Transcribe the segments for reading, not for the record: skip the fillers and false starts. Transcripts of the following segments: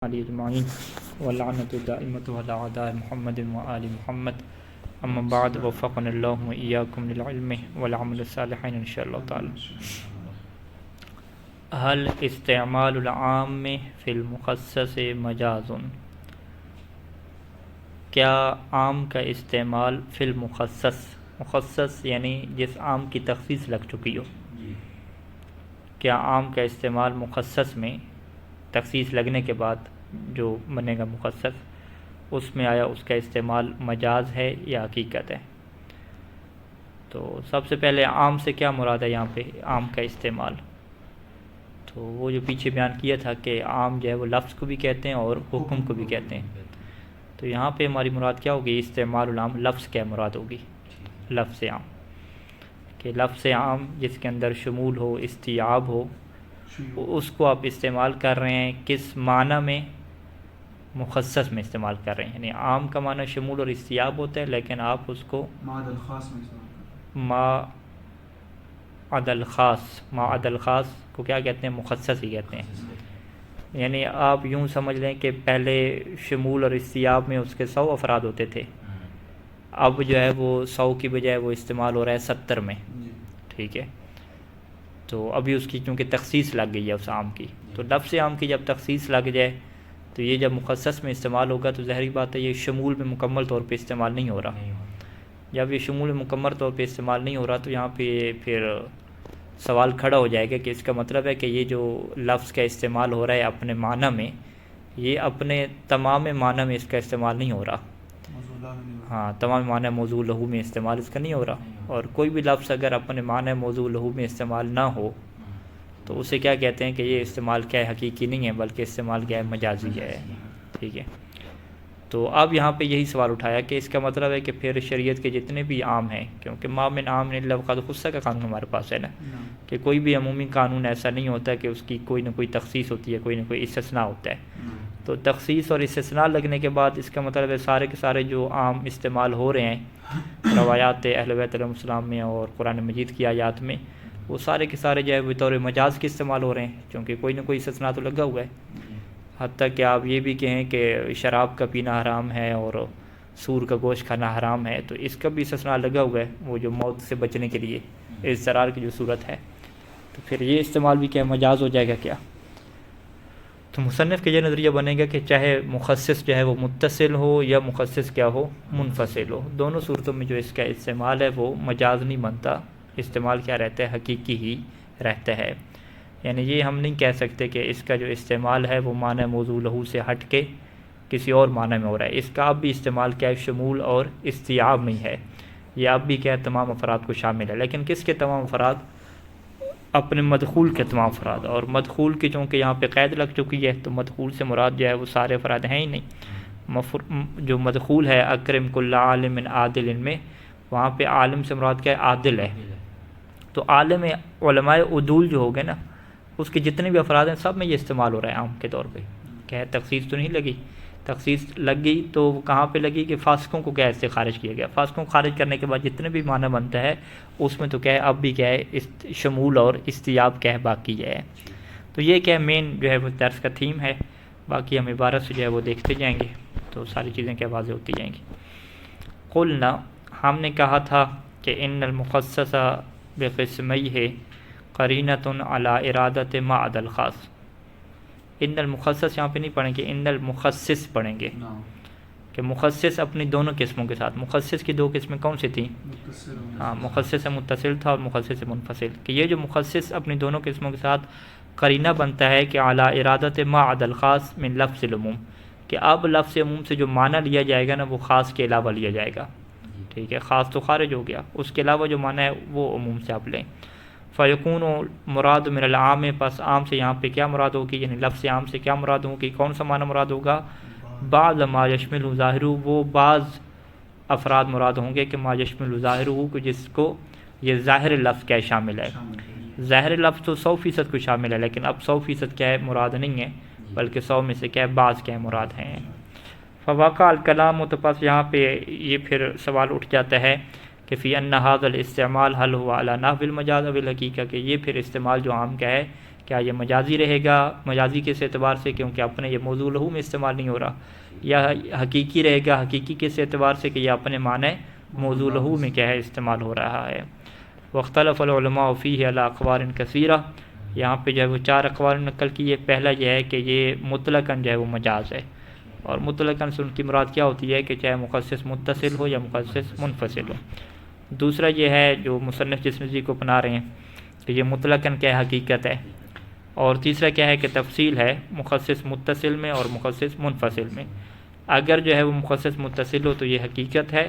علی اجمعین واللعنۃ الدائمۃ علی اعداء محمد وآل محمد اما بعد وفقنا اللہ وإیاکم للعلم والعمل الصالح ان شاء اللہ تعالی. هل استعمال العام فی المخصص مجاز؟ کیا عام کا استعمال فی المخصص، مخصص یعنی جس عام کی تخصیص لگ چکی ہو، کیا عام کا استعمال مخصص میں تخصیص لگنے کے بعد جو بنے گا مخصص، اس میں آیا اس کا استعمال مجاز ہے یا حقیقت ہے؟ تو سب سے پہلے عام سے کیا مراد ہے یہاں پہ عام کا استعمال؟ تو وہ جو پیچھے بیان کیا تھا کہ عام جو ہے وہ لفظ کو بھی کہتے ہیں اور حکم کو بھی کہتے ہیں. تو یہاں پہ ہماری مراد کیا ہوگی؟ استعمال العام لفظ کیا مراد ہوگی؟ لفظ عام، کہ لفظ عام جس کے اندر شمول ہو، استیعاب ہو، اس کو آپ استعمال کر رہے ہیں کس معنی میں؟ مخصص میں استعمال کر رہے ہیں. یعنی عام کا معنی شمول اور استیعاب ہوتا ہے، لیکن آپ اس کو ما عدا الخاص کو کیا کہتے ہیں؟ مخصص ہی کہتے ہیں. یعنی آپ یوں سمجھ لیں کہ پہلے شمول اور استیعاب میں اس کے 100 افراد ہوتے تھے، اب جو ہے وہ 100 کی بجائے وہ استعمال ہو رہا ہے 70 میں. ٹھیک ہے، تو ابھی اس کی چونکہ تخصیص لگ گئی ہے اس عام کی. تو لفظ عام کی جب تخصیص لگ جائے تو یہ جب مخصص میں استعمال ہوگا تو ظاہری بات ہے یہ شمول میں مکمل طور پہ استعمال نہیں ہو رہا. جب یہ شمول میں مکمل طور پہ استعمال نہیں ہو رہا تو یہاں پہ پھر سوال کھڑا ہو جائے گا کہ اس کا مطلب ہے کہ یہ جو لفظ کا استعمال ہو رہا ہے اپنے معنی میں، یہ اپنے تمام معنی میں اس کا استعمال نہیں ہو رہا. ہاں، تمام معنی موضوع لہو میں استعمال اس کا نہیں ہو رہا. اور کوئی بھی لفظ اگر اپنے معنی موضوع لہو میں استعمال نہ ہو تو اسے کیا کہتے ہیں کہ یہ استعمال کیا ہے؟ حقیقی نہیں ہے، بلکہ استعمال کیا ہے؟ مجازی ہے. ٹھیک ہے، تو اب یہاں پہ یہی سوال اٹھایا کہ اس کا مطلب ہے کہ پھر شریعت کے جتنے بھی عام ہیں، کیونکہ ما من عام الا وقد خص کا قانون ہمارے پاس ہے نا، کہ کوئی بھی عمومی قانون ایسا نہیں ہوتا کہ اس کی کوئی نہ کوئی تخصیص ہوتی ہے، کوئی نہ کوئی استثناء ہوتا ہے. تو تخصیص اور استثناء لگنے کے بعد اس کا مطلب ہے سارے کے سارے جو عام استعمال ہو رہے ہیں روایات اہل بیت علیہ السلام میں اور قرآن مجید کی آیات میں، وہ سارے کے سارے جو ہے بطور مجاز کے استعمال ہو رہے ہیں، کیونکہ کوئی نہ کوئی استثناء تو لگا ہوا ہے. حتیٰ کہ آپ یہ بھی کہیں کہ شراب کا پینا حرام ہے اور سور کا گوشت کھانا حرام ہے، تو اس کا بھی استثناء لگا ہوا ہے، وہ جو موت سے بچنے کے لیے اضطرار کی جو صورت ہے. تو پھر یہ استعمال بھی کیا مجاز ہو جائے گا کیا؟ تو مصنف کا یہ نظریہ بنے گا کہ چاہے مخصص جو ہے وہ متصل ہو یا مخصص کیا ہو؟ منفصل ہو، دونوں صورتوں میں جو اس کا استعمال ہے وہ مجاز نہیں بنتا، استعمال کیا رہتا ہے؟ حقیقی ہی رہتا ہے. یعنی یہ ہم نہیں کہہ سکتے کہ اس کا جو استعمال ہے وہ معنی موضوع لہو سے ہٹ کے کسی اور معنی میں ہو رہا ہے. اس کا اب بھی استعمال کیا ہے؟ شمول اور استیعاب میں ہے. یہ اب بھی کیا ہے؟ تمام افراد کو شامل ہے. لیکن کس کے تمام افراد؟ اپنے مدخول کے تمام افراد. اور مدخول کی چونکہ یہاں پہ قید لگ چکی ہے تو مدخول سے مراد جو ہے وہ سارے افراد ہیں ہی نہیں. جو مدخول ہے اکرم کل عالم عادل میں، وہاں پہ عالم سے مراد کیا ہے؟ عادل ہے. تو عالم علماء عدول جو ہو گئے نا، اس کے جتنے بھی افراد ہیں سب میں یہ استعمال ہو رہا ہے عام کے طور پہ. کیا ہے؟ تخصیص تو نہیں لگی. تخصیص لگ گئی تو کہاں پہ لگی کہ فاسقوں کو کیا سے خارج کیا گیا. فاسقوں کو خارج کرنے کے بعد جتنے بھی معنی بنتا ہے اس میں تو کیا ہے؟ اب بھی کیا ہے؟ شمول اور استیعاب کیا ہے؟ باقی ہے. تو یہ کیا ہے؟ مین جو ہے وہ درس کا تھیم ہے. باقی ہم عبارت سے جو ہے وہ دیکھتے جائیں گے تو ساری چیزیں کیا واضح ہوتی جائیں گی. قلنا، ہم نے کہا تھا کہ ان المخصص بقسمیہ قرینۃ علی ارادۃ ما عدا الخاص. ان المخصص یہاں پہ نہیں پڑھیں گے، ان المخصص پڑھیں گے کہ مخصص اپنی دونوں قسموں کے ساتھ. مخصص کی دو قسمیں کون سی تھیں؟ ہاں، مخصص متصل تھا اور مخصص منفصل. کہ یہ جو مخصص اپنی دونوں قسموں کے ساتھ قرینہ بنتا ہے کہ علی ارادۃ ما عدا الخاص من لفظ العموم، کہ اب لفظ عموم سے جو معنی لیا جائے گا نا وہ خاص کے علاوہ لیا جائے گا. ٹھیک ہے، خاص تو خارج ہو گیا، اس کے علاوہ جو معنی ہے وہ عموم سے آپ لیں. فیکون مراد من العام، پس عام سے یہاں پہ کیا مراد ہوگی؟ یعنی لفظ عام سے کیا مراد ہوگی؟ کون سا معنی مراد ہوگا؟ بعض ما یشمل ظاہر، وہ بعض افراد مراد ہوں گے کہ ما یشمل ظاہر، کہ جس کو یہ ظاہر لفظ کیا شامل ہے. ظاہر لفظ تو 100% کو شامل ہے، لیکن اب 100% کیا ہے؟ مراد نہیں ہے، بلکہ 100 میں سے کیا ہے؟ بعض کیا ہے؟ مراد ہیں. فواقع الکلام، تو پس یہاں پہ یہ پھر سوال اٹھ جاتا ہے کہ فی ان ھذا الاستعمال حل ہوا علی نحو المجاز او الحقیقہ، کہ یہ پھر استعمال جو عام کا ہے کیا یہ مجازی رہے گا، مجازی کس اعتبار سے کیونکہ اپنے یہ موضوع لہو میں استعمال نہیں ہو رہا، یا حقیقی رہے گا، حقیقی کس اعتبار سے کہ یہ اپنے معنی موضوع لہو میں کیا ہے استعمال ہو رہا ہے۔ واختلف العلماء فیہ علی اقوال کثیرہ، یہاں پہ جو ہے وہ 4 اقوال نقل کیے۔ پہلا یہ ہے کہ یہ مطلقاً جو ہے وہ مجاز ہے، اور مطلقاً سے ان کی مراد کیا ہوتی ہے کہ چاہے مخصص متصل ہو یا مخصص منفصل ہو۔ دوسرا یہ ہے جو مصنف جس نظریے کو اپنا رہے ہیں کہ یہ مطلقاً کیا ہے، حقیقت ہے۔ اور تیسرا کیا ہے کہ تفصیل ہے مخصص متصل میں اور مخصص منفصل میں۔ اگر جو ہے وہ مخصص متصل ہو تو یہ حقیقت ہے،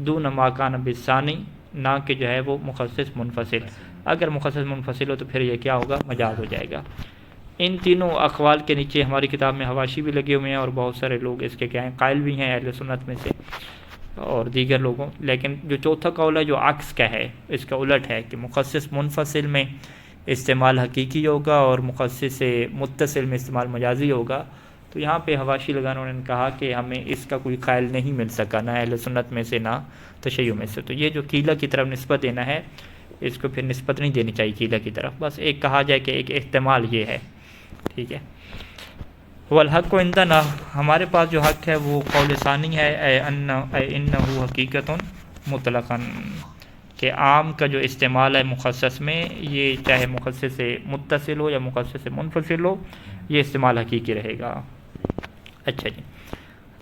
دون ما کان بالثانی، نہ کہ جو ہے وہ مخصص منفصل۔ اگر مخصص منفصل ہو تو پھر یہ کیا ہوگا، مجاز ہو جائے گا۔ ان تینوں اقوال کے نیچے ہماری کتاب میں حواشی بھی لگے ہوئے ہیں، اور بہت سارے لوگ اس کے کیا ہیں، قائل بھی ہیں اہل سنت میں سے اور دیگر لوگوں۔ لیکن جو چوتھا قول ہے جو عکس کا ہے، اس کا الٹ ہے کہ مخصص منفصل میں استعمال حقیقی ہوگا اور مخصص متصل میں استعمال مجازی ہوگا، تو یہاں پہ حواشی لگانا انہوں نے کہا کہ ہمیں اس کا کوئی قائل نہیں مل سکا، نہ اہل سنت میں سے نہ تشیع میں سے۔ تو یہ جو قیلہ کی طرف نسبت دینا ہے، اس کو پھر نسبت نہیں دینی چاہیے قیلہ کی طرف، بس ایک کہا جائے کہ ایک احتمال یہ ہے، ٹھیک ہے۔ والحق عندنا، ہمارے پاس جو حق ہے وہ قول ثانی ہے، انہ حقیقت مطلقاً، کہ عام کا جو استعمال ہے مخصص میں، یہ چاہے مخصص متصل ہو یا مخصص منفصل ہو، یہ استعمال حقیقی رہے گا۔ اچھا جی،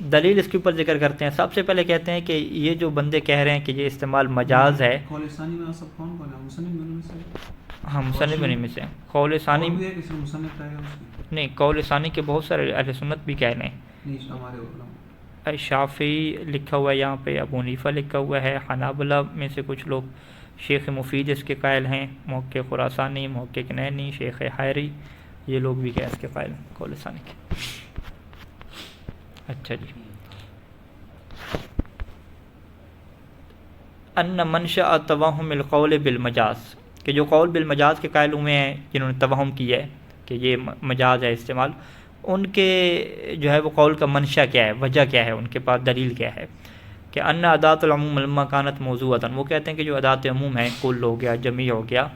دلیل اس کے اوپر ذکر کرتے ہیں۔ سب سے پہلے کہتے ہیں کہ یہ جو بندے کہہ رہے ہیں کہ یہ استعمال مجاز ہے، قول ثانی میں سب کون ہے؟ مصنف میں سے، ہم مصنف بنی میں سے قول ثانی مصنف رہے گا نہیں، قول ثانی کے بہت سارے اہل سنت بھی کہہ رہے ہیں۔ نہیں، ہمارے علماء شافعی لکھا ہوا ہے یہاں پہ، ابو حنیفہ لکھا ہوا ہے، حنابلہ میں سے کچھ لوگ، شیخ مفید اس کے قائل ہیں، محقق خراسانی، محقق نینی، شیخ حیری، یہ لوگ بھی کیا اس کے قائل ہیں قول ثانی کے۔ اچھا جی، ان منشأ توہم القول بالمجاز، کہ جو قول بالمجاز کے قائل ہوئے ہیں، جنہوں نے توہم کیا ہے کہ یہ مجاز ہے استعمال، ان کے جو ہے وہ قول کا منشأ کیا ہے، وجہ کیا ہے، ان کے پاس دلیل کیا ہے کہ ان ادات العموم لما کانت موضوعۃ، وہ کہتے ہیں کہ جو ادات عموم ہیں، کل ہو گیا، جمی ہو گیا،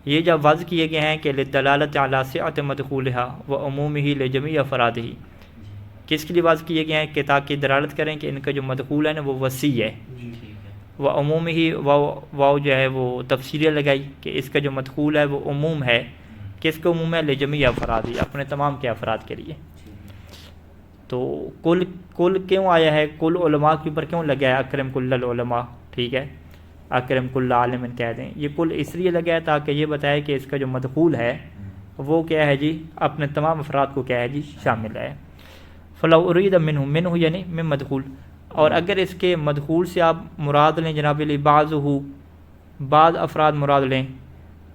یہ جب وضع کیے گئے ہیں کہ للدلالۃ علی سعۃ مدخولها وعمومه لجمیع افرادہ، کس کے لیے وضع کیے گئے ہیں کہ تاکہ دلالت کریں کہ ان کا جو مدخول ہے نا وہ وسیع ہے، وعمومہ، واو جو ہے وہ تفسیریہ لگائی کہ اس کا جو مدخول ہے وہ عموم ہے، کس کا عموم ہے، لجمیع افراد، اپنے تمام کے افراد کے لیے۔ تو کل کیوں آیا ہے، کل علماء کے اوپر کیوں لگا ہے، اکرم کل العلماء، ٹھیک ہے، اکرم کل عالم کہہ دیں، یہ کل اس لیے لگا ہے تاکہ یہ بتائے کہ اس کا جو مدخول ہے وہ کیا ہے جی، اپنے تمام افراد کو کیا ہے جی، شامل ہے۔ فلو ارید منہ یعنی من مدخول، اور اگر اس کے مدخول سے آپ مراد لیں جناب علی بعض افراد مراد لیں،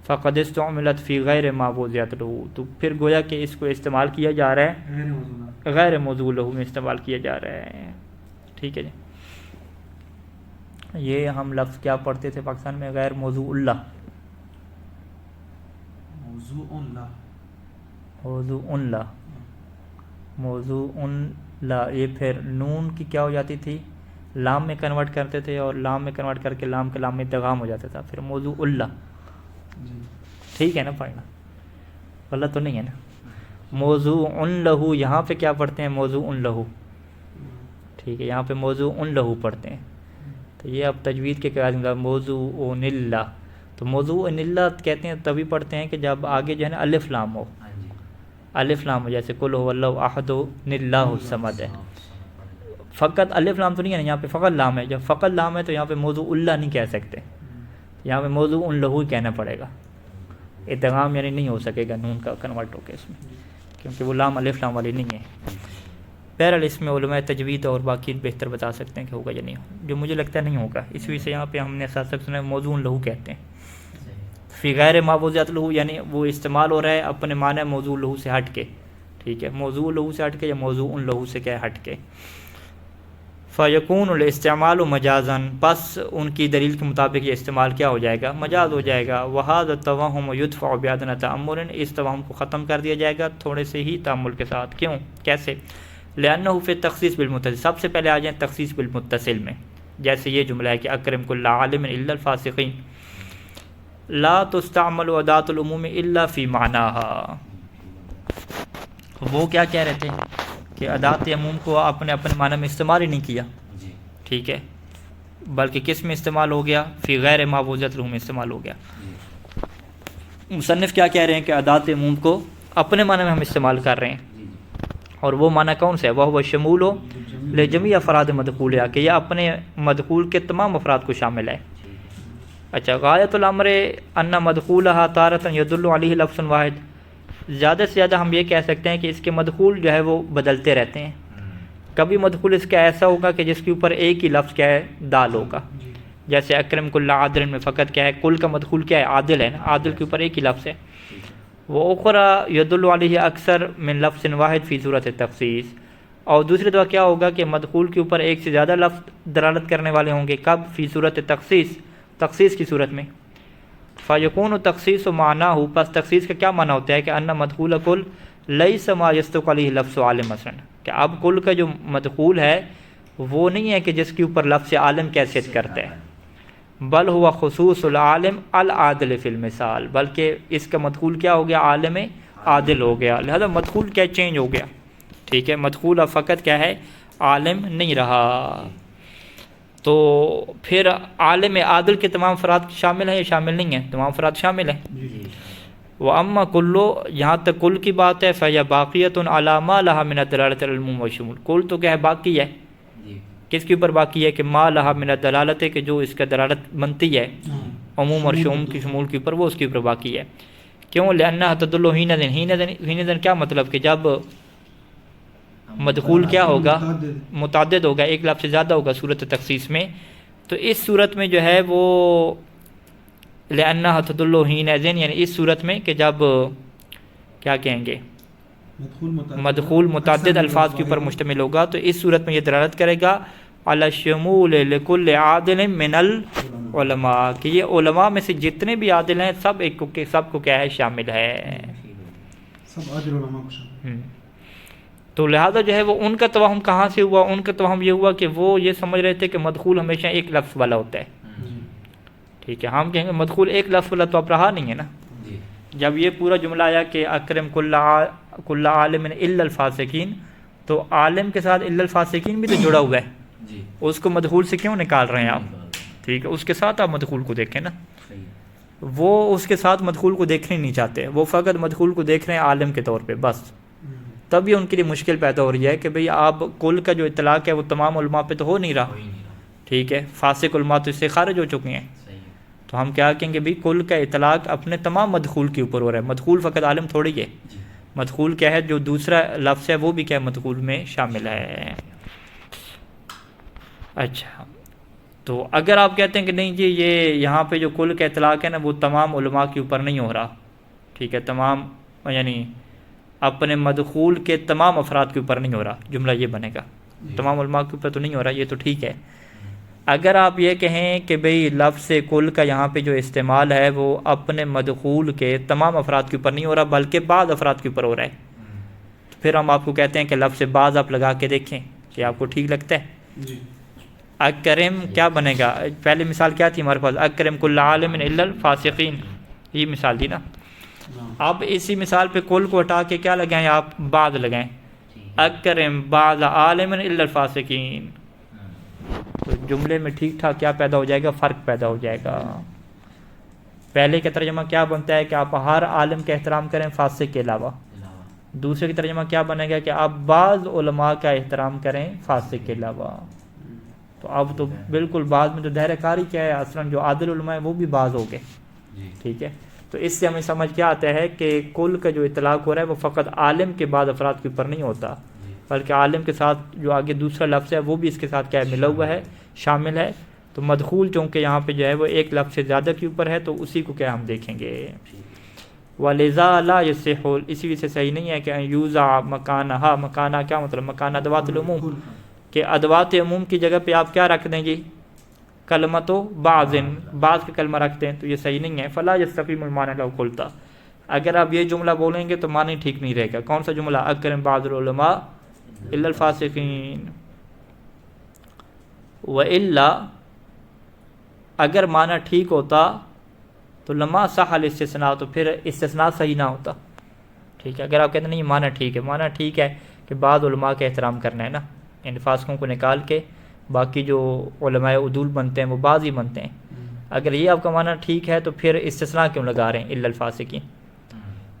فقد استعملت فی غیر ما وضعت لہ، تو پھر گویا کہ اس کو استعمال کیا جا رہا ہے غیر موضوع لہ میں استعمال کیا جا رہا ہے، ٹھیک ہے جی۔ یہ ہم لفظ کیا پڑھتے تھے پاکستان میں، غیر موضوع اللہ، موضوع لا، یہ پھر نون کی کیا ہو جاتی تھی، لام میں کنورٹ کرتے تھے، اور لام میں کنورٹ کر کے لام کے لام میں ادغام ہو جاتا تھا، پھر موضوع اللہ، ٹھیک ہے نا، پڑھنا غلط تو نہیں ہے نا۔ موضوع لہو، یہاں پہ کیا پڑھتے ہیں، موضوع لہو، ٹھیک ہے، یہاں پہ موضوع لہو پڑھتے ہیں، تو یہ اب تجوید کے قواعد کا موضوع اللہ، تو موضوع اللہ کہتے ہیں تبھی پڑھتے ہیں کہ جب آگے جو ہے نا الف لام ہو، الف لام ہو، جیسے قل هو اللہ احد اللہ الصمد ہے، فقط الف لام تو نہیں ہے نا، یہاں پہ فقط لام ہے، جب فقط لام ہے تو یہاں پہ موضوع اللہ نہیں کہہ سکتے، یہاں پہ موضوع لہو ہی کہنا پڑے گا، ادغام یعنی نہیں ہو سکے گا نون کا کنورٹ ہو کے اس میں، کیونکہ وہ لام الف لام والی نہیں ہے۔ بہرحال اس میں علماء تجوید اور باقی بہتر بتا سکتے ہیں کہ ہوگا یا نہیں ہوگا، جو مجھے لگتا ہے نہیں ہوگا، اس وجہ سے یہاں پہ ہم نے ساتھ ساتھ سنا موضوع لہو کہتے ہیں، فی غیر ما وضعت لہو، یعنی وہ استعمال ہو رہا ہے اپنے معنی موضوع لہو سے ہٹ کے، ٹھیک ہے، موضوع لہو سے ہٹ کے یا موضوع لہو سے کیا ہٹ کے۔ فیکون الاستعمال مجازاً، پس ان کی دلیل کے مطابق یہ استعمال کیا ہو جائے گا، مجاز ہو جائے گا۔ وہذا التوہم یدفع بادنی تأمل، اس توہم کو ختم کر دیا جائے گا تھوڑے سے ہی تأمل کے ساتھ، کیوں، کیسے، لأنہ فی تخصیص بالمتصل، سب سے پہلے آ جائیں تخصیص بالمتصل میں، جیسے یہ جملہ ہے کہ اکرم کل عالم الا الفاسقین، لا تستعمل اداۃ العموم الا فی معناها. وہ کیا کہہ رہے تھے کہ ادات عموم کو اپنے معنی میں استعمال ہی نہیں کیا. ٹھیک ہے، بلکہ کس میں استعمال ہو گیا؟ فی غیر معوضۃ لہ میں استعمال ہو گیا. مصنف کیا کہہ رہے ہیں کہ ادات عموم کو اپنے معنی میں ہم استعمال کر رہے ہیں، اور وہ معنی کون سا ہے؟ وہ شمول ہو لجمیع افراد مدخول، کہ یہ اپنے مدخول کے تمام افراد کو شامل ہے. اچھا، غایت الامر ان مدخولها تارۃ یدل علیہ لفظ واحد. زیادہ سے زیادہ ہم یہ کہہ سکتے ہیں کہ اس کے مدخول جو ہے وہ بدلتے رہتے ہیں. کبھی مدخول اس کا ایسا ہوگا کہ جس کے اوپر ایک ہی لفظ کیا ہے؟ دال ہوگا. جیسے اکرم کل عادل میں فقط کیا ہے؟ کل کا مدخول کیا ہے؟ عادل ہے نا، عادل کے اوپر ایک ہی لفظ ہے. وہ اخرى یدل علیہ اکثر من لفظ واحد فی صورت تخصیص. اور دوسری دفعہ کیا ہوگا کہ مدخول کے اوپر ایک سے زیادہ لفظ دلالت کرنے والے ہوں گے. کب؟ فی صورت تخصیص کی صورت میں. فیکون تخصیص و معنیٰ، پس تخصیص کا کیا معنی ہوتا ہے کہ ان مدخول کل لیس ما یصدق علیہ لفظ عالم مثلا، کہ اب کل کا جو مدخول ہے وہ نہیں ہے کہ جس کے اوپر لفظ عالم کی حیثیت کرتا ہے، بل ہوا خصوص العالم العادل فی المثال، بلکہ اس کا مدخول کیا ہو گیا؟ عالم عادل ہو گیا. لہذا مدخول کیا چینج ہو گیا. ٹھیک ہے، مدخول اب فقط کیا ہے؟ عالم نہیں رہا. تو پھر عالم عادل کے تمام افراد شامل ہیں یا شامل نہیں ہیں؟ تمام افراد شامل ہیں. وَأَمَّا كُلُّ، یہاں تک کل کی بات ہے، فَهِيَ بَاقِيَةٌ عَلَىٰ مَا لَهَا مِنَ الدَّلَالَةِ عَلَى الْعُمُومِ وَالشُّمُولِ. کل تو کیا ہے؟ باقی ہے. کس کے اوپر باقی ہے؟ کہ ما لہا من الدلالت، کہ جو اس کا دلالت بنتی ہے عموم اور شمول کی، شمول کے اوپر، وہ اس کے اوپر باقی ہے. کیوں؟ لأنها تدل حینئذ کیا مطلب کہ جب مدخول کیا ہوگا؟ متعدد ہوگا، ایک لفظ سے زیادہ ہوگا صورت تخصیص میں. تو اس صورت میں جو ہے وہ لأنها تدل حینئذ، یعنی اس صورت میں کہ جب کیا کہیں گے؟ مدخول متعدد الفاظ کے اوپر مشتمل ہوگا، تو اس صورت میں یہ دلالت کرے گا علی الشمول لکل عادل من العلماء، کہ یہ علماء میں سے جتنے بھی عادل ہیں سب کو کیا ہے؟ شامل ہے. سب عادل علماء کو شامل. تو لہذا جو ہے وہ ان کا توہم کہاں سے ہوا؟ ان کا توہم یہ ہوا کہ وہ یہ سمجھ رہے تھے کہ مدخول ہمیشہ ایک لفظ والا ہوتا ہے. ٹھیک ہے، ہم کہیں گے مدخول ایک لفظ والا تو اب رہا نہیں ہے نا. جب یہ پورا جملہ آیا کہ اکرم کل عالم الا الفاسقین، تو عالم کے ساتھ الا الفاسقین بھی تو جڑا ہوا ہے. اس کو مدخول سے کیوں نکال رہے ہیں آپ؟ ٹھیک ہے، اس کے ساتھ آپ مدخول کو دیکھیں نا. وہ اس کے ساتھ مدخول کو دیکھنا نہیں چاہتے، وہ فقط مدخول کو دیکھ رہے ہیں عالم کے طور پہ بس. تب یہ ان کے لیے مشکل پیدا ہو رہی ہے کہ بھئی آپ کل کا جو اطلاق ہے وہ تمام علماء پہ تو ہو نہیں رہا. ٹھیک ہے، فاسق علماء تو اس سے خارج ہو چکے ہیں. تو ہم کیا کہیں گے؟ بھئی کل کا اطلاق اپنے تمام مدخول کے اوپر ہو رہا ہے. مدخول فقط عالم تھوڑی ہے، مدخول کیا ہے؟ جو دوسرا لفظ ہے وہ بھی کیا ہے؟ مدخول میں شامل ہے. اچھا، تو اگر آپ کہتے ہیں کہ نہیں جی یہ یہاں پہ جو کل کا اطلاق ہے نا وہ تمام علماء کے اوپر نہیں ہو رہا، ٹھیک ہے، تمام یعنی اپنے مدخول کے تمام افراد کے اوپر نہیں ہو رہا، جملہ یہ بنے گا تمام علماء کے اوپر تو نہیں ہو رہا، یہ تو ٹھیک ہے. اگر آپ یہ کہیں کہ بھئی لفظ کل کا یہاں پہ جو استعمال ہے وہ اپنے مدخول کے تمام افراد کے اوپر نہیں ہو رہا بلکہ بعض افراد کے اوپر ہو رہا ہے، تو پھر ہم آپ کو کہتے ہیں کہ لفظ بعض آپ لگا کے دیکھیں کہ آپ کو ٹھیک لگتا ہے. اکرم کیا بنے گا؟ پہلی مثال کیا تھی ہمارے پاس؟ اکرم کل عالم الا الفاسقین، یہ مثال تھی نا. اب اسی مثال پہ کل کو ہٹا کے کیا لگائیں آپ؟ بعض لگائیں. اکرم بعض عالم الا الفاسقین، تو جملے میں ٹھیک ٹھاک کیا پیدا ہو جائے گا؟ فرق پیدا ہو جائے گا. پہلے کا ترجمہ کیا بنتا ہے کہ آپ ہر عالم کا احترام کریں فاسق کے علاوہ. دوسرے کا ترجمہ کیا بنے گا کہ آپ بعض علماء کا احترام کریں فاسق کے علاوہ. تو اب تو بالکل بعض میں تو دہرہ کاری کیا ہے؟ اصلاً جو عادل علماء ہیں وہ بھی بعض ہو گئے. ٹھیک ہے، تو اس سے ہمیں سمجھ کیا آتا ہے کہ کل کا جو اطلاق ہو رہا ہے وہ فقط عالم کے بعض افراد کے اوپر نہیں ہوتا بلکہ عالم کے ساتھ جو آگے دوسرا لفظ ہے وہ بھی اس کے ساتھ کیا ہے؟ ملا ہوا ہے، شامل ہے. تو مدخول چونکہ یہاں پہ جو ہے وہ ایک لفظ سے زیادہ کے اوپر ہے تو اسی کو کیا ہم دیکھیں گے. وَلِذَا لَا يَصِحُّ، اسی وجہ سے صحیح نہیں ہے کہ یوزع مکانہا. مکانہ کیا مطلب؟ مکانہ ادوات العموم، کہ ادوات عموم کی جگہ پہ آپ کیا رکھ دیں گی؟ کلمۃ بعض، بعض کا کلمہ رکھتے ہیں، تو یہ صحیح نہیں ہے. فلا یستقیم المعنی لو قلتا، اگر آپ یہ جملہ بولیں گے تو معنی ٹھیک نہیں رہے گا. کون سا جملہ؟ اکرم بعض العلماء الا الفاسقین. والا اگر معنی ٹھیک ہوتا تو لما صح الاستثناء تو پھر استثناء صحیح نہ ہوتا. ٹھیک ہے. اگر آپ کہتے ہیں نہیں معنی ٹھیک ہے، معنی ٹھیک ہے کہ بعض علماء کا احترام کرنا ہے نا، یعنی فاسقوں کو نکال کے باقی جو علماء عدول بنتے ہیں وہ بعض ہی بنتے ہیں. اگر یہ آپ کا معنی ٹھیک ہے تو پھر استثناء کیوں لگا رہے ہیں الا الفاسقین؟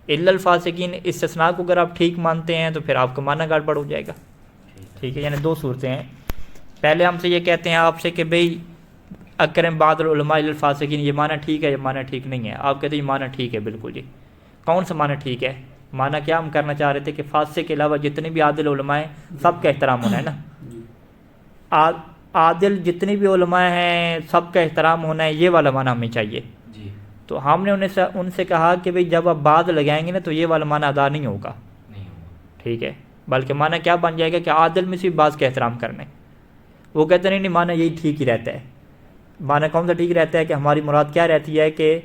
الا الفاسقین استثناء کو اگر آپ ٹھیک مانتے ہیں تو پھر آپ کا معنی گڑبڑ ہو جائے گا. ٹھیک ہے. یعنی دو صورتیں ہیں. پہلے ہم سے یہ کہتے ہیں آپ سے کہ بھئی اکرم بعض العلماء الا الفاسقین، یہ معنی ٹھیک ہے، یہ معنی ٹھیک نہیں ہے. آپ کہتے ہیں یہ معنی ٹھیک ہے بالکل. جی کون سا معنی ٹھیک ہے؟ معنی کیا ہم کرنا چاہ رہے تھے کہ فاسق کے علاوہ جتنے بھی عادل علماء ہیں سب کا احترام ہونا ہے نا. عادل جتنی بھی علماء ہیں سب کا احترام ہونا ہے، یہ والا معنی ہمیں چاہیے. تو ہم نے ان سے کہا کہ بھئی جب آپ بعض لگائیں گے نا تو یہ والا معنی ادا نہیں ہوگا. ٹھیک ہے. بلکہ معنی کیا بن جائے گا کہ عادل میں سے بھی بعض کا احترام کرنا ہے. وہ کہتے ہیں نہیں معنی یہی ٹھیک ہی رہتا ہے. معنی کون سا ٹھیک رہتا ہے کہ ہماری مراد کیا رہتی ہے کہ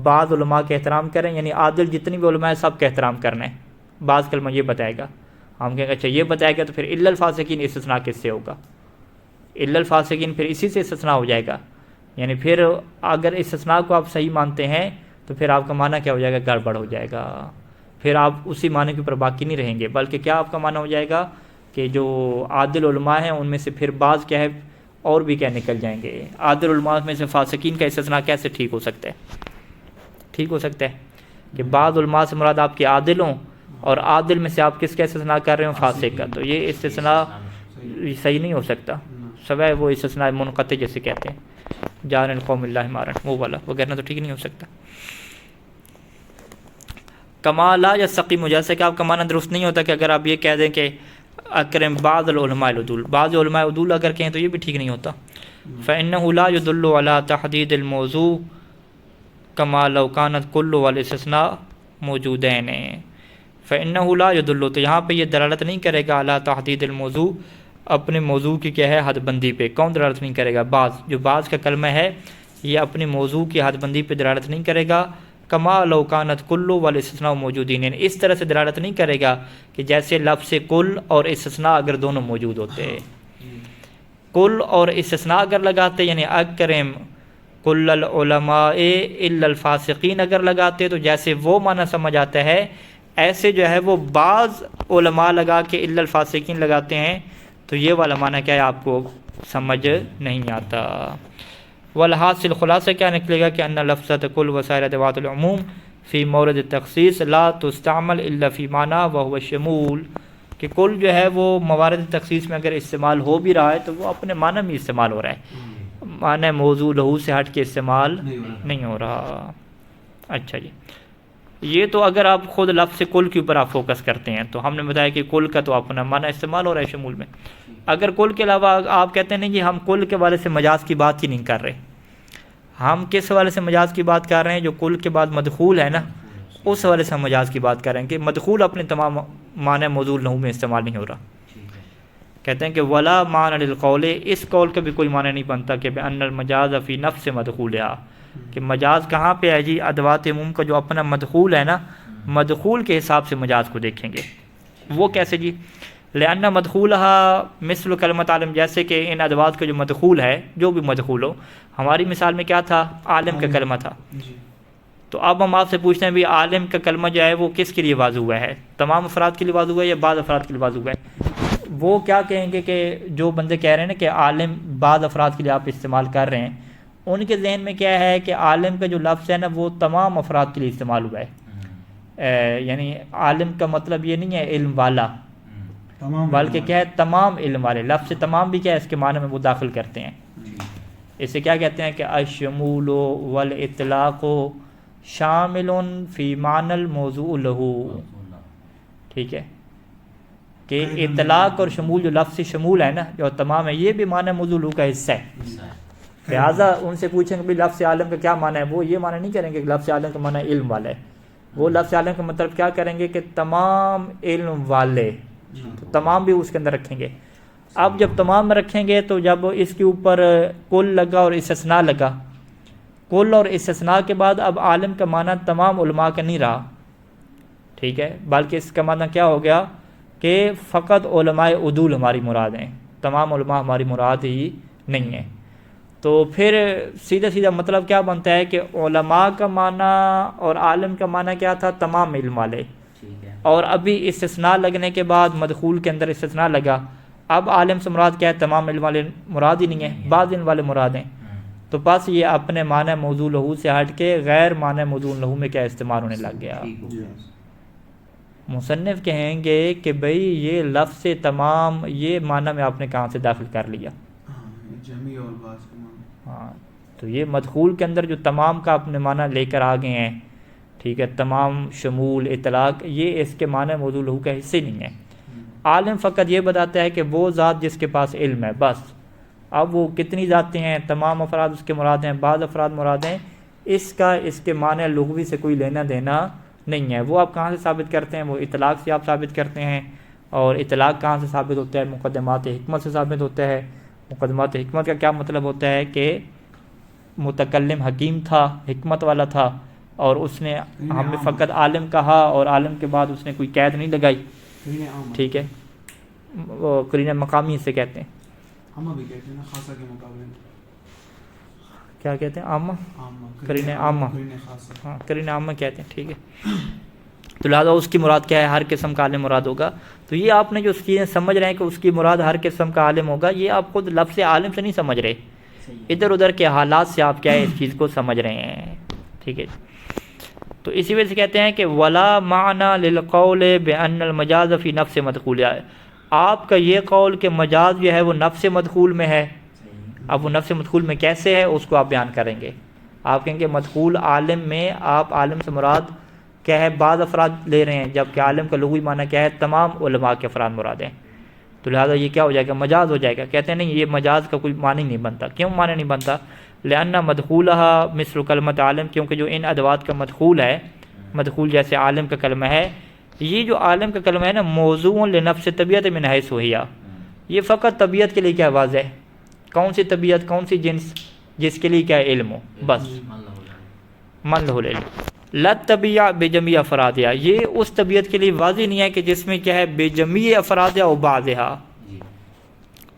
بعض علماء کا احترام کریں، یعنی عادل جتنی بھی علماء ہیں سب کا احترام کرنا ہے. بعض کلمہ یہ بتائے گا. ہم کہیں گے اچھا یہ بتائے گا تو پھر الا الفاسقین استثناء کس سے ہوگا؟ الا الفاسقین پھر اسی سے استثناء ہو جائے گا. یعنی پھر اگر استثناء کو آپ صحیح مانتے ہیں تو پھر آپ کا معنی کیا ہو جائے گا؟ گڑبڑ ہو جائے گا. پھر آپ اسی معنی کے اوپر باقی نہیں رہیں گے، بلکہ کیا آپ کا معنی ہو جائے گا کہ جو عادل علماء ہیں ان میں سے پھر بعض کیا ہے اور بھی کیا نکل جائیں گے. عادل علماء میں سے فاسقین کا استثناء کیسے ٹھیک ہو سکتا ہے؟ ٹھیک ہو سکتا ہے کہ بعض علماء سے مراد آپ کے عادل ہوں اور عادل میں سے آپ کس کا استثناء کر رہے ہوں؟ فاسق کا. تو یہ استثناء صحیح نہیں ہو سکتا. سوائے وہ استثناء منقطع جیسے کہتے ہیں جان القوم اللہ مارن، وہ والا وغیرہ تو ٹھیک نہیں ہو سکتا. کمالا یا سقیم، جیسے کہ آپ کا معنی درست نہیں ہوتا کہ اگر آپ یہ کہہ دیں کہ اکرم بعض العلماء العدول، بعض علماء عدول اگر کہیں تو یہ بھی ٹھیک نہیں ہوتا. فإنه لا يدل على تحديد الموضوع كما لو كانت كل والاستثناء موجودین. فإنه لا يدل، تو یہاں پہ یہ دلالت نہیں کرے گا على تحدید الموضوع، اپنے موضوع کی کیا ہے حد بندی پہ. کون دلالت نہیں کرے گا؟ بعض. جو بعض کا کلمہ ہے یہ اپنے موضوع کی حد بندی پہ دلالت نہیں کرے گا. کما لو کانت کل والاستثناء موجودین، اس طرح سے دلالت نہیں کرے گا کہ جیسے لفظ کل اور استثناء اگر دونوں موجود ہوتے. کل اور استثناء اگر لگاتے یعنی اکرم کل العلماء الا الفاسقین اگر لگاتے تو جیسے وہ معنی سمجھ آتا ہے، ایسے جو ہے وہ بعض علماء لگا کے الا الفاسقین لگاتے ہیں تو یہ والا معنی کیا ہے آپ کو سمجھ نہیں آتا. والحاصل خلاصہ کیا نکلے گا کہ ان لفظۃ کل وسائر ادوات العموم فی مورد تخصیص لا تستعمل الا فی معنی وهو شمول، کہ کل جو ہے وہ موارد تخصیص میں اگر استعمال ہو بھی رہا ہے تو وہ اپنے معنی میں استعمال ہو رہا ہے، معنی موضوع لہو سے ہٹ کے استعمال نہیں ہو رہا. اچھا جی، یہ تو اگر آپ خود لفظ کل کے اوپر آپ فوکس کرتے ہیں تو ہم نے بتایا کہ کل کا تو اپنا معنی استعمال ہو رہا ہے شمول میں. اگر کل کے علاوہ آپ کہتے ہیں نہیں جی ہم کل کے والے سے مجاز کی بات ہی نہیں کر رہے، ہم کس والے سے مجاز کی بات کر رہے ہیں؟ جو کل کے بعد مدخول ہے نا اس والے سے ہم مجاز کی بات کر رہے ہیں کہ مدخول اپنے تمام معنی موضوع لہو میں استعمال نہیں ہو رہا. کہتے ہیں کہ ولا معنی للقول، اس قول کا بھی کوئی معنی نہیں بنتا کہ بأن المجاز فی نفس مدخولھا، کہ مجاز کہاں پہ ہے جی؟ ادوات عموم کا جو اپنا مدخول ہے نا، مدخول کے حساب سے مجاز کو دیکھیں گے. وہ کیسے جی؟ لأن مدخولھا مثل کلمۃ عالم، جیسے کہ ان ادوات کا جو مدخول ہے جو بھی مدخول ہو، ہماری مثال میں کیا تھا؟ عالم کا کلمہ تھا. تو اب ہم آپ سے پوچھتے ہیں بھی عالم کا کلمہ جو ہے وہ کس کے لیے واضح ہوا ہے؟ تمام افراد کے لیے واضح ہوا ہے یا بعض افراد کے لیے واضح ہوا ہے؟ وہ کیا کہیں گے کہ جو بندے کہہ رہے ہیں نا کہ عالم بعض افراد کے لیے آپ استعمال کر رہے ہیں، ان کے ذہن میں کیا ہے کہ عالم کا جو لفظ ہے نا وہ تمام افراد کے لیے استعمال ہوا ہے. یعنی عالم کا مطلب یہ نہیں ہے علم والا، بلکہ کیا ہے تمام علم والے. لفظ تمام بھی کیا ہے اس کے معنی میں وہ داخل کرتے ہیں. اسے کیا کہتے ہیں کہ الشمول والاطلاق شامل فی معنی الموضوع لہو. ٹھیک ہے کہ اطلاق اور شمول جو لفظ شمول ہے نا جو تمام ہے یہ بھی معنی موضوع لہو کا حصہ ہے. لہٰذا ان سے پوچھیں کہ لفظ عالم کا کیا معنی ہے، وہ یہ معنی نہیں کریں گے کہ لفظ عالم کا معنی علم والا ہے. وہ لفظ عالم کا مطلب کیا کریں گے کہ تمام علم والے، تو تمام بھی اس کے اندر رکھیں گے. اب جب تمام رکھیں گے تو جب اس کے اوپر کل لگا اور استثناء لگا، کل اور استثناء کے بعد اب عالم کا معنی تمام علماء کا نہیں رہا. ٹھیک ہے، بلکہ اس کا معنی کیا ہو گیا کہ فقط علماء عدول ہماری مراد ہیں، تمام علماء ہماری مراد ہی نہیں ہیں. تو پھر سیدھا سیدھا مطلب کیا بنتا ہے کہ علماء کا معنی اور عالم کا معنی کیا تھا؟ تمام علم والے. اور ابھی استثناء لگنے کے بعد مدخول کے اندر استثناء لگا. اب عالم سے مراد کیا ہے؟ تمام علم والے مراد ہی نہیں ہے، بعض علم والے مراد ہیں. تو بس یہ اپنے معنی موضوع لہو سے ہٹ کے غیر معنی موضوع لہو میں کیا استعمال ہونے لگ گیا. مصنف کہیں گے کہ بھئی یہ لفظ تمام یہ معنی میں آپ نے کہاں سے داخل کر لیا؟ جمعی اور بعض کا معنی. ہاں تو یہ مدخول کے اندر جو تمام کا اپنے معنی لے کر آگے ہیں، ٹھیک ہے، تمام، شمول، اطلاق، یہ اس کے معنی موضوع لہو کا حصے نہیں ہے. عالم فقط یہ بتاتا ہے کہ وہ ذات جس کے پاس علم ہے بس. اب وہ کتنی ذاتیں ہیں، تمام افراد اس کے مراد ہیں، بعض افراد مراد ہیں، اس کے معنی لغوی سے کوئی لینا دینا نہیں ہے. وہ آپ کہاں سے ثابت کرتے ہیں؟ وہ اطلاق سے آپ ثابت کرتے ہیں. اور اطلاق کہاں سے ثابت ہوتا ہے؟ مقدمات حکمت سے ثابت ہوتا ہے. مقدمات حکمت کا کیا مطلب ہوتا ہے کہ متکلم حکیم تھا، حکمت والا تھا، اور اس نے ہم نے فقط عالم کہا اور عالم کے بعد اس نے کوئی قید نہیں لگائی، ٹھیک ہے. وہ قرینہ مقامی سے کہتے ہیں. عامہ بھی کہتے ہیں نا، خاصہ کے مقابلے میں. کیا کہتے ہیں؟ عامہ، قرینہ عامہ. ہاں قرینہ عامہ کہتے ہیں، ٹھیک ہے. تو لہٰذا اس کی مراد کیا ہے؟ ہر قسم کا عالم مراد ہوگا. تو یہ آپ نے جو اس چیزیں سمجھ رہے ہیں کہ اس کی مراد ہر قسم کا عالم ہوگا، یہ آپ خود لفظ عالم سے نہیں سمجھ رہے، ادھر ادھر کے حالات سے آپ کیا ہے اس چیز کو سمجھ رہے ہیں، ٹھیک ہے. تو اسی وجہ سے کہتے ہیں کہ ولا معنی للقول بان المجاز فی نفس مدخول. آپ کا یہ قول کہ مجاز جو ہے وہ نفس مدخول میں ہے. اب وہ نفس مدخول میں کیسے ہے اس کو آپ بیان کریں گے. آپ کہیں گے مدخول عالم میں، آپ عالم سے مراد کیا ہے؟ بعض افراد لے رہے ہیں، جبکہ عالم کا لغوی معنی کیا ہے؟ تمام علماء کے افراد مراد ہیں. تو لہٰذا یہ کیا ہو جائے گا؟ مجاز ہو جائے گا. کہتے ہیں نہیں، یہ مجاز کا کوئی معنی نہیں بنتا. کیوں معنی نہیں بنتا؟ لأن مدخولها مثل کلمۃ عالم، کیونکہ جو ان ادوات کا مدخول ہے، مدخول جیسے عالم کا کلمہ ہے، یہ جو عالم کا کلمہ ہے نا، موضوع لنفس طبیعت من حیث ہی، یہ فقط طبیعت کے لیے کیا واضح ہے؟ کون سی طبیعت، کون سی جنس؟ جس کے لیے کیا علم ہو بس. من لہ العلم لا طبیعہ بجمیع افرادہا، یہ اس طبیعت کے لیے واضح نہیں ہے کہ جس میں کیا ہے؟ بجمیع افرادہا و بعضہا.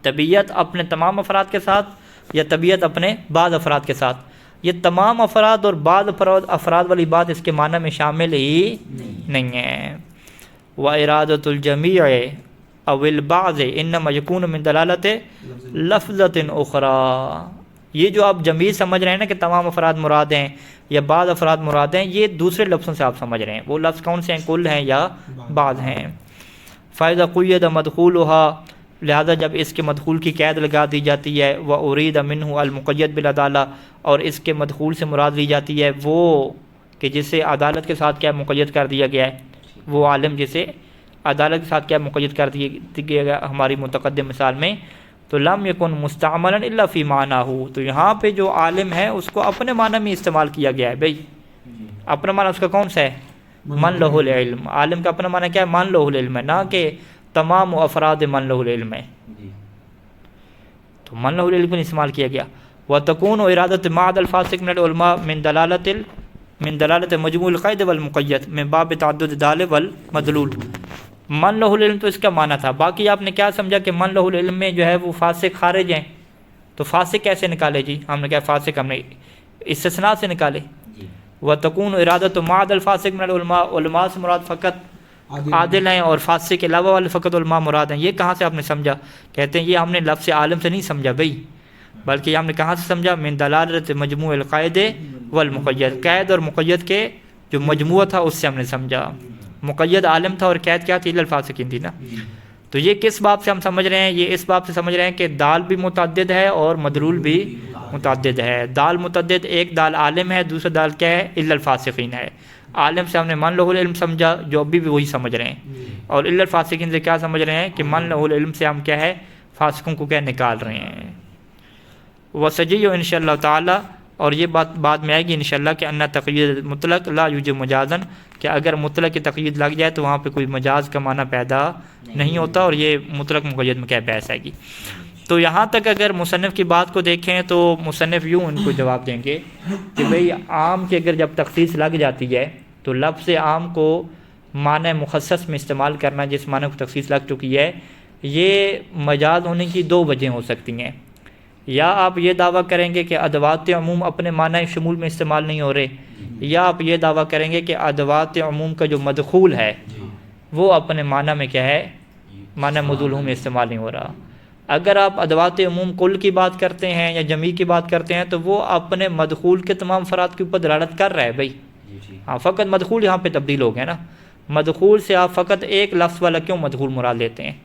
طبیعت اپنے تمام افراد کے ساتھ یا طبیعت اپنے بعض افراد کے ساتھ. یہ تمام افراد اور بعض افراد والی بات اس کے معنی میں شامل ہی نہیں ہے. وَإِرَادَةُ الْجَمِيعِ أَوِ الْبَعْضِ إِنَّمَا يَكُونُ مِنْ دَلَالَةِ لَفْظَةٍ أُخْرَى. یہ جو آپ جمیع سمجھ رہے ہیں نا کہ تمام افراد مراد ہیں یا بعض افراد مراد ہیں، یہ دوسرے لفظوں سے آپ سمجھ رہے ہیں. وہ لفظ کون سے ہیں؟ کل ہیں یا بعض ہیں. فَإِذَا قُيِّدَ مَدْخُولُهَا، لہذا جب اس کے مدخول کی قید لگا دی جاتی ہے، وَأُرِيدَ مِنْهُ الْمُقَيَّد بِالْعَدَالَةِ، اور اس کے مدخول سے مراد لی جاتی ہے وہ کہ جسے عدالت کے ساتھ کیا مقید کر دیا گیا ہے، وہ عالم جسے عدالت کے ساتھ کیا مقید کر دیا گیا ہماری متقدم مثال میں. تو لم یکن مستعملا الا فی معناہ، تو یہاں پہ جو عالم ہے اس کو اپنے معنی میں استعمال کیا گیا ہے. بھائی اپنا معنی اس کا کون سا ہے؟ من لہ العلم. عالم کا اپنا معنی کیا ہے؟ من لہ العلم ہے، نہ کہ تمام افراد من لہ العلم ہے. تو من لہ العلم استعمال کیا گیا. وتكون ارادۃ معد الفاسق من العلماء من دلالت مجموع القید والمقید من باب تعدد دال والمدلول. من لہ العلم تو اس کا معنی تھا. باقی آپ نے کیا سمجھا کہ من لہ العلم میں جو ہے وہ فاسق خارج ہیں. تو فاسق کیسے نکالے جی؟ ہم نے کیا فاسق ہم نے استثناء سے نکالے. وتكون ارادۃ معد الفاسق من العلماء، علماء سے مراد فقط عادل ہیں اور فاسق کے علاوہ والے فقط علماء مراد ہیں. یہ کہاں سے آپ نے سمجھا؟ کہتے ہیں یہ ہم نے لفظ عالم سے نہیں سمجھا بھائی، بلکہ ہم نے کہاں سے سمجھا؟ من دلالت مجموع القید والمقید، قید اور مقید کے جو مجموعہ تھا اس سے ہم نے سمجھا. مقید عالم تھا اور قید کیا تھی؟ الفاسقین تھی نا. تو یہ کس باب سے ہم سمجھ رہے ہیں؟ یہ اس باب سے سمجھ رہے ہیں کہ دال بھی متعدد ہے اور مدلول بھی متعدد ہے. دال متعدد، ایک دال عالم ہے، دوسرا دال کیا ہے؟ الا الفاسقین ہے. عالم سے ہم نے من لہ العلم سمجھا، جو ابھی بھی وہی سمجھ رہے ہیں. اور الا الفاسقین سے کیا سمجھ رہے ہیں کہ من لہ العلم سے ہم کیا ہے؟ فاسقوں کو کیا نکال رہے ہیں. وسجی ان شاء اللہ تعالیٰ، اور یہ بات بعد میں آئے گی انشاءاللہ کہ ان تقیید مطلق لا یوجب مجازن، کہ اگر مطلق کی تقیید لگ جائے تو وہاں پہ کوئی مجاز کا معنی پیدا نہیں ہوتا. اور یہ مطلق مقید میں کیا بحث آئے گی. تو یہاں تک اگر مصنف کی بات کو دیکھیں تو مصنف یوں ان کو جواب دیں گے کہ بھئی عام کی اگر جب تخصیص لگ جاتی ہے تو لفظ عام کو معنی مخصص میں استعمال کرنا، جس معنی کو تخصیص لگ چکی ہے، یہ مجاز ہونے کی دو وجہیں ہو سکتی ہیں. یا آپ یہ دعویٰ کریں گے کہ ادوات عموم اپنے معنی شمول میں استعمال نہیں ہو رہے، یا آپ یہ دعویٰ کریں گے کہ ادوات عموم کا جو مدخول ہے وہ اپنے معنی میں کیا ہے، معنی مدخول میں استعمال نہیں ہو رہا۔ اگر آپ ادوات عموم کل کی بات کرتے ہیں یا جمیع کی بات کرتے ہیں تو وہ اپنے مدخول کے تمام افراد کے اوپر دلالت کر رہا ہے بھائی۔ ہاں، فقط مدخول یہاں پہ تبدیل ہو گیا نا۔ مدخول سے آپ فقط ایک لفظ والا کیوں مدخول مراد لیتے ہیں؟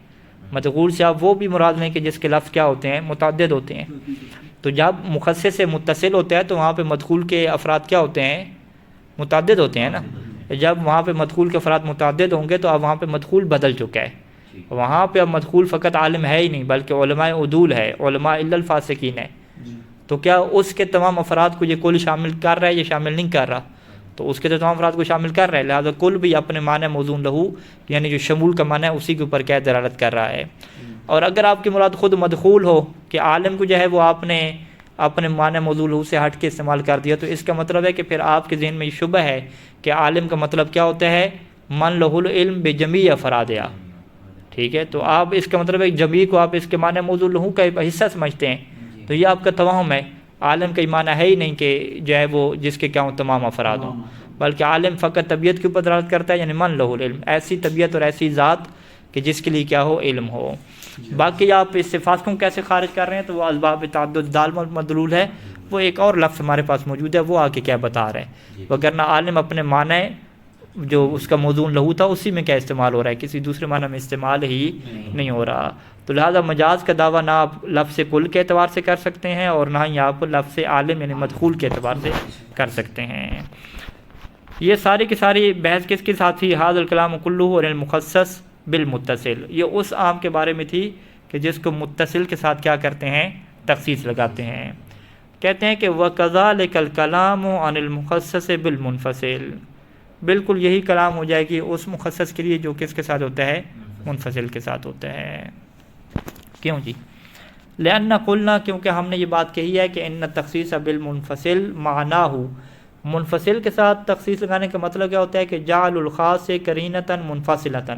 مدخول سے آپ وہ بھی مراد لیں کہ جس کے لفظ کیا ہوتے ہیں، متعدد ہوتے ہیں۔ تو جب مخصص سے متصل ہوتا ہے تو وہاں پہ مدخول کے افراد کیا ہوتے ہیں، متعدد ہوتے ہیں نا۔ جب وہاں پہ مدخول کے افراد متعدد ہوں گے تو اب وہاں پہ مدخول بدل چکا ہے۔ وہاں پہ اب مدخول فقط عالم ہے ہی نہیں بلکہ علماء عدول ہے، علماء الا الفاسقین ہے۔ تو کیا اس کے تمام افراد کو یہ کل شامل کر رہا ہے یا شامل نہیں کر رہا؟ تو اس کے تو تمام افراد کو شامل کر رہا ہے، لہٰذا کل بھی اپنے معنی موزون لہو یعنی جو شمول کا معنی ہے اسی کے اوپر کیا دلالت کر رہا ہے۔ اور اگر آپ کی مراد خود مدخول ہو کہ عالم کو جو ہے وہ آپ نے اپنے معنی موزون لہو سے ہٹ کے استعمال کر دیا، تو اس کا مطلب ہے کہ پھر آپ کے ذہن میں یہ شبہ ہے کہ عالم کا مطلب کیا ہوتا ہے، من لہ العلم بجمیع افرادہا۔ ٹھیک ہے، تو آپ اس کا مطلب ہے جمیع کو آپ اس کے معنی موزون لہو کا حصہ سمجھتے ہیں، تو یہ آپ کا توہم ہے۔ عالم کا معنی ہے ہی نہیں کہ جو ہے وہ جس کے کیا ہوں تمام افراد ہوں، بلکہ عالم فقط طبیعت کے اوپر دلالت کرتا ہے، یعنی من لہ العلم، ایسی طبیعت اور ایسی ذات کہ جس کے لیے کیا ہو، علم ہو۔ باقی آپ اس سے فاسقوں کیسے خارج کر رہے ہیں تو وہ اسباب تعدد دال مدلول ہے، وہ ایک اور لفظ ہمارے پاس موجود ہے، وہ آ کے کیا بتا رہے ہیں۔ وگرنہ عالم اپنے معنی جو اس کا موزون لہو تھا اسی میں کیا استعمال ہو رہا ہے، کسی دوسرے معنی میں استعمال ہی نہیں ہو رہا۔ تو لہذا مجاز کا دعویٰ نہ آپ لفظ کل کے اعتبار سے کر سکتے ہیں اور نہ ہی آپ لفظ عالم یعنی مدخول کے اعتبار سے کر سکتے ہیں۔ یہ ساری کی ساری بحث کس کے ساتھ تھی؟ ھذا الکلام کلہ عن المخصص بالمتصل، یہ اس عام کے بارے میں تھی کہ جس کو متصل کے ساتھ کیا کرتے ہیں، تخصیص لگاتے ہیں۔ کہتے ہیں کہ وَكَذَلِكَ الْكَلَامُ عَنِ الْمُخَصَّصِ بِالْمُنْفَصِل، بالکل یہی کلام ہو جائے گی اس مخصص کے لیے جو کس کے ساتھ ہوتا ہے، منفصل کے ساتھ ہوتا ہے۔ کیوں جی؟ لأن قلنا، کیونکہ ہم نے یہ بات کہی ہے کہ ان التخصیص بالمنفصل معناہ، منفصل کے ساتھ تخصیص لگانے کا مطلب کیا ہوتا ہے کہ جعل الخاص قرینۃ منفصلۃ،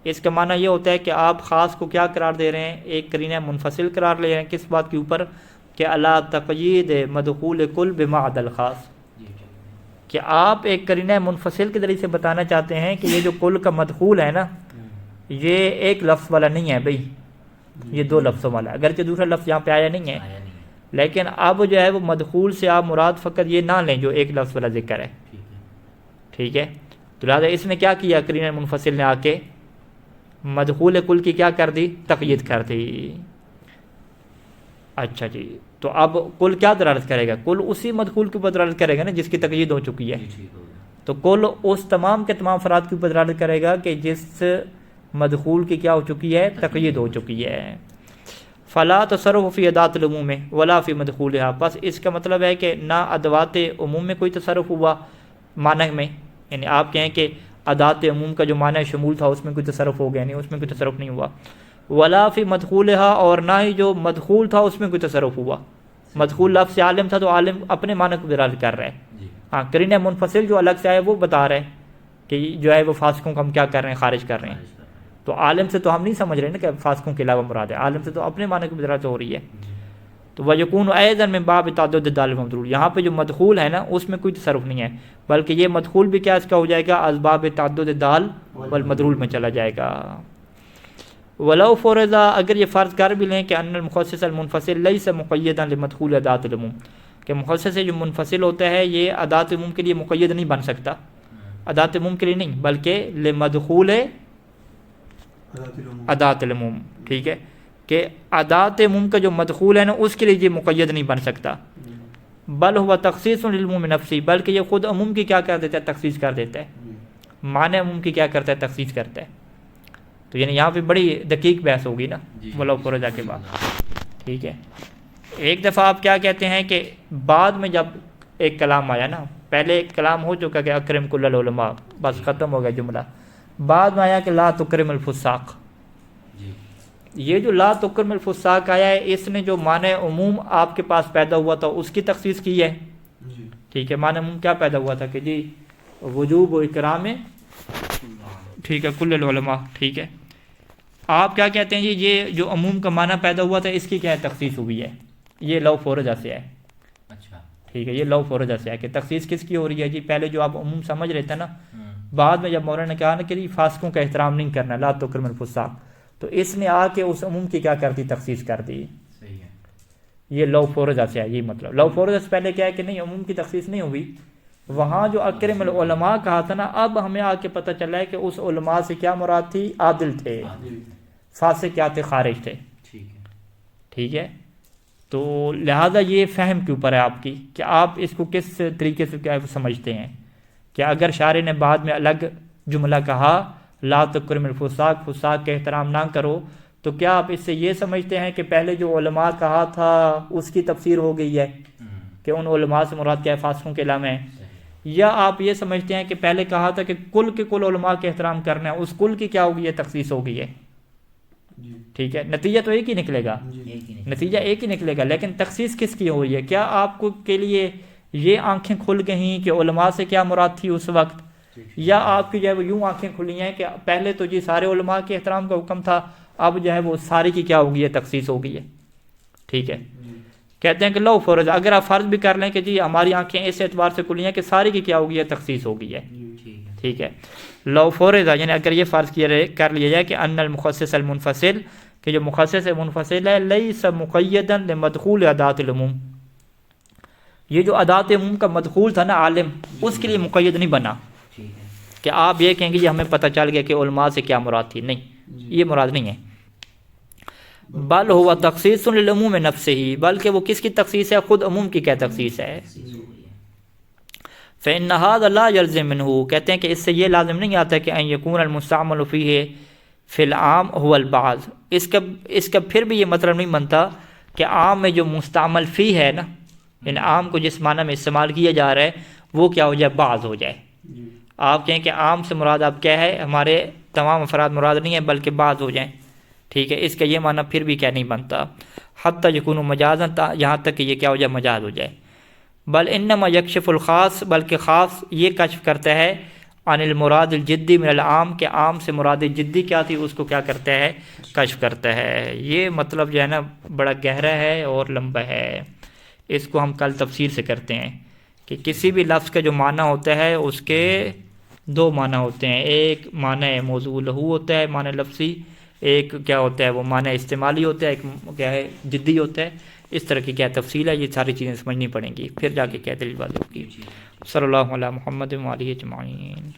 اس کا معنی یہ ہوتا ہے کہ آپ خاص کو کیا قرار دے رہے ہیں، ایک قرینہ منفصل قرار لے رہے ہیں، کس بات کے اوپر کہ علی تقیید مدخول کل بما عدا الخاص، کہ آپ ایک قرینہ منفصل کے ذریعے سے بتانا چاہتے ہیں کہ یہ جو کل کا مدخول ہے نا، یہ ایک لفظ والا نہیں ہے بھئی، یہ دو لفظوں والا ہے، اگرچہ دوسرا لفظ یہاں پہ آیا نہیں ہے، لیکن اب جو ہے وہ مدخول سے آپ مراد فقط یہ نہ لیں جو ایک لفظ والا ذکر ہے۔ ٹھیک ہے، تو لہٰذا اس نے کیا کیا، قرینہ منفصل نے آ کے مدخول کل کی کیا کر دی، تقیید کر دی۔ اچھا جی، تو اب کل کیا دلالت کرے گا، کل اسی مدخول کے اوپر دلالت کرے گا نا جس کی تقیید ہو چکی ہے، تو کل اس تمام کے تمام افراد کے اوپر دلالت کرے گا کہ جس مدخول کی کیا ہو چکی ہے، تقیید ہو چکی ہے۔ فلا تصرف فی ادات العموم ولا فی مدخولها، بس اس کا مطلب ہے کہ نہ ادوات عموم میں کوئی تصرف ہوا معنی میں، یعنی آپ کہیں کہ ادات عموم کا جو معنی شمول تھا اس میں کوئی تصرف ہو گیا، نہیں اس میں کوئی تصرف نہیں ہوا، ولا فی مدخولها، اور نہ ہی جو مدخول تھا اس میں کوئی تصرف ہوا۔ مدخول لفظ عالم تھا تو عالم اپنے معنی کو دلالت کر رہا ہے، ہاں قرینہ منفصل جو الگ سے آئے وہ بتا رہے ہیں کہ جو ہے وہ فاسقوں کو ہم کیا کر رہے ہیں، خارج کر رہے ہیں۔ تو عالم سے تو ہم نہیں سمجھ رہے نا کہ فاسقوں کے علاوہ مراد ہے، عالم سے تو اپنے معنی کو دلالت ہو رہی ہے۔ تو وَيَكُونُ أَيْضًا مِنْ بَابِ تَعَدُّدِ الدَّالِ وَالْمَمْدُولِ، یہاں پہ جو مدخول ہے نا اس میں کوئی تصرف نہیں ہے، بلکہ یہ مدخول بھی کیا اس کا ہو جائے گا، اسباب تعدد الدال والمدلول میں چلا جائے گا۔ وَلَوْ فُرِضَ، اگر یہ فرض کر بھی لیں کہ ان المخصص المنفصل ليس مقیدا لمدخول ادات العموم، کہ مخصص جو منفصل ہوتا ہے یہ ادات عموم کے لیے مقید نہیں بن سکتا، ادات عموم کے لیے نہیں بلکہ لمدخول ادات العموم، ٹھیک ہے، کہ ادات عموم کا جو مدخول ہے نا اس کے لیے یہ مقید نہیں بن سکتا، بل ہوا تخصیص للعموم نفسی، بلکہ یہ خود عموم کی کیا کر دیتا ہے، تخصیص کر دیتا ہے، معنی عموم کی کیا کرتا ہے، تخصیص کرتا ہے۔ تو یعنی یہاں پہ بڑی دقیق بحث ہوگی نا ولو فرض کے بعد، ٹھیک ہے۔ ایک دفعہ آپ کیا کہتے ہیں کہ بعد میں جب ایک کلام آیا نا، پہلے ایک کلام ہو چکا کہ اکرم کل العلماء، بس ختم ہو گیا جملہ، بعد میں آیا کہ لا تکرم الفساق، یہ جو لا تکرم الفساق آیا ہے اس نے جو معنی عموم آپ کے پاس پیدا ہوا تھا اس کی تخصیص کی ہے، ٹھیک ہے۔ معنی عموم کیا پیدا ہوا تھا کہ جی وجوب و اکرام، ٹھیک ہے، کل العلماء، ٹھیک ہے۔ آپ کیا کہتے ہیں جی یہ جو عموم کا معنی پیدا ہوا تھا اس کی کیا تخصیص ہوئی ہے، یہ لو فورجہ سے ہے. اچھا ٹھیک ہے, یہ لو فورجہ سے ہے کہ تخصیص کس کی ہو رہی ہے جی. پہلے جو آپ عموم سمجھ رہے تھے نا, بعد میں جب مولانا نے کہا نا کہ جی فاسقوں کا احترام نہیں کرنا, لا تکرم الفساق, تو اس نے آ کے اس عموم کی کیا کر دی, تخصیص کر دی. صحیح ہے. یہ لو فورجہ سے ہے, یہ مطلب. لو فورجہ سے پہلے کیا ہے کہ نہیں, عموم کی تخصیص نہیں ہوئی. وہاں جو اکرم العلماء کہا تھا نا, اب ہمیں آ کے پتہ چلا ہے کہ اس علماء سے کیا مراد تھی, عادل تھے, فاسق کیا تھے, خارج تھے. ٹھیک ہے. ٹھیک ہے, تو لہذا یہ فہم کے اوپر ہے آپ کی کہ آپ اس کو کس طریقے سے کیا سمجھتے ہیں. کہ اگر شارع نے بعد میں الگ جملہ کہا لا تکرم الفساق, فساق کے احترام نہ کرو, تو کیا آپ اس سے یہ سمجھتے ہیں کہ پہلے جو علماء کہا تھا اس کی تفسیر ہو گئی ہے کہ ان علماء سے مراد کیا ہے, فاسقوں کے علامہ ہیں, یا آپ یہ سمجھتے ہیں کہ پہلے کہا تھا کہ کل کے کل علماء کے احترام کرنا ہے, اس کل کی کیا ہوگی ہے, تخصیص ہو گئی ہے. ٹھیک ہے, نتیجہ تو ایک ہی نکلے گا, نتیجہ ایک ہی نکلے گا, لیکن تخصیص کس کی ہوئی ہے. کیا آپ کو کے لیے یہ آنکھیں کھل گئیں کہ علماء سے کیا مراد تھی اس وقت, یا آپ کی جو ہے وہ یوں آنکھیں کھلی ہیں کہ پہلے تو جی سارے علماء کے احترام کا حکم تھا, اب جو ہے وہ ساری کی کیا ہوگی ہے, تخصیص ہو گئی ہے. ٹھیک ہے, کہتے ہیں کہ لو فرض, اگر آپ فرض بھی کر لیں کہ جی ہماری آنکھیں اس اعتبار سے کھلی ہیں کہ ساری کی کیا ہوگی ہے, تخصیص ہو گئی ہے. ٹھیک ہے, لو فورض یعنی اگر یہ فرض کر لیا جائے کہ ان المخصص المنفصل, کہ جو مخصص منفصل ہے, لیس مقیدا لمدخول ادات العموم, یہ جو ادات عموم کا مدخول تھا نا عالم, اس کے لیے مقید نہیں بنا کہ آپ یہ کہیں گے یہ ہمیں پتہ چل گیا کہ علماء سے کیا مراد تھی. نہیں, یہ مراد نہیں ہے. بل ہوا تخصیص للعموم نفسه ہی, بلکہ وہ کس کی تخصیص ہے, خود عموم کی کیا تخصیص ہے. فإن هذا لا يلزم منه, کہتے ہیں کہ اس سے یہ لازم نہیں آتا کہ ان يكون المستعمل فيه في العام هو البعض, اس کا پھر بھی یہ مطلب نہیں بنتا کہ عام میں جو مستعمل فی ہے نا, ان عام کو جس معنی میں استعمال کیا جا رہا ہے وہ کیا ہو جائے, بعض ہو جائے. آپ کہیں کہ عام سے مراد آپ کیا ہے, ہمارے تمام افراد مراد نہیں ہے بلکہ بعض ہو جائیں. ٹھیک ہے, اس کا یہ معنی پھر بھی کیا نہیں بنتا, حتی یکون مجازا, یہاں تک کہ یہ کیا ہو جائے, مجاز ہو جائے. بل انما یکشف الخاص, بلکہ خاص یہ کشف کرتا ہے عن المراد الجدی من العام, کہ عام سے مراد جدی کیا تھی اس کو کیا کرتا ہے, کشف کرتا ہے. یہ مطلب جو ہے نا بڑا گہرا ہے اور لمبا ہے, اس کو ہم کل تفسیر سے کرتے ہیں کہ کسی بھی لفظ کا جو معنی ہوتا ہے اس کے دو معنی ہوتے ہیں. ایک معنی موضوع لہو ہوتا ہے, معنی لفظی, ایک کیا ہوتا ہے وہ معنی استعمالی ہوتا ہے, ایک کیا ہے جدی ہوتا ہے. اس طرح کی کیا تفصیل ہے, یہ ساری چیزیں سمجھنی پڑیں گی, پھر جا کے کیا دلیل بات ہوگی. صلی اللہ علیہ محمد و آلہ اجمعین.